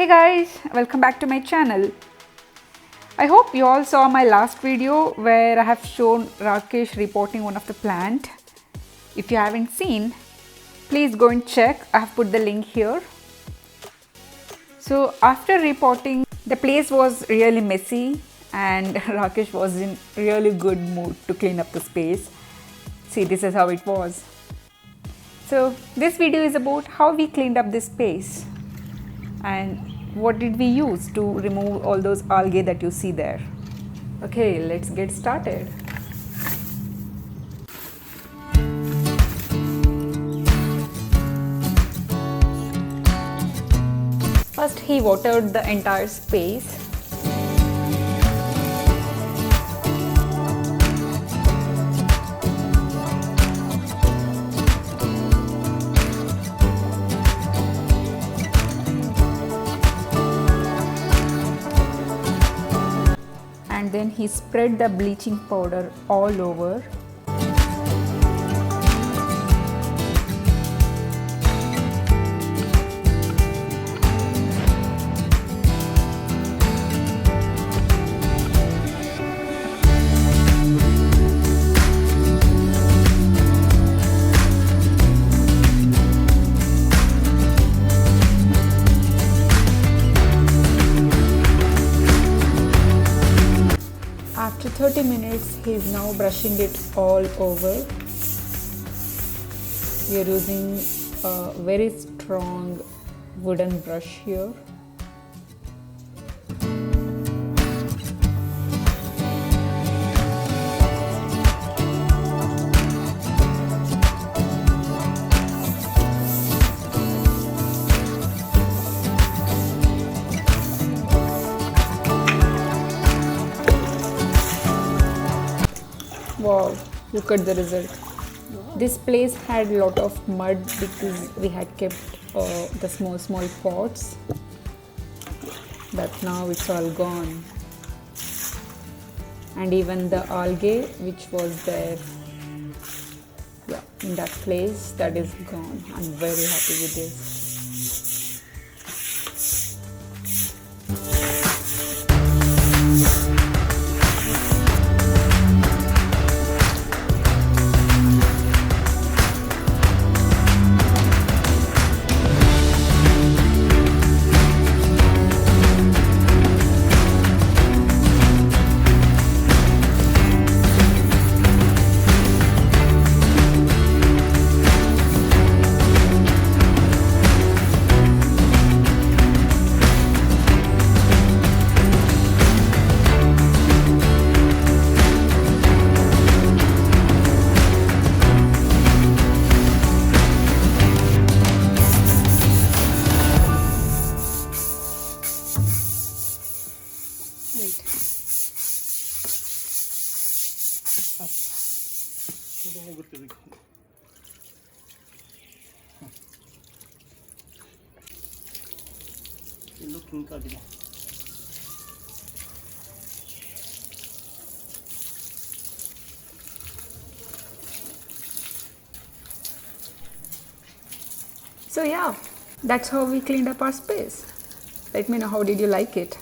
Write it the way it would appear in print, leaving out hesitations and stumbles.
Hey guys, welcome back to my channel. I hope you all saw my last video where I have shown Rakesh repotting one of the plant. If you haven't seen, please go and check. I have put the link here. So after repotting, the place was really messy and Rakesh was in really good mood to clean up the space. See, this is how it was. So this video is about how we cleaned up this space and what did we use to remove all those algae that you see there. Okay, let's get started. First he watered the entire space. And then he spread the bleaching powder all over. After 30 minutes, he is now brushing it all over. We are using a very strong wooden brush here. Wow, look at the result. This place had a lot of mud because we had kept the small pots, but now it's all gone. And even the algae which was there in that place, that is gone. I'm very happy with this. So yeah, that's how we cleaned up our space. Let me know how did you like it.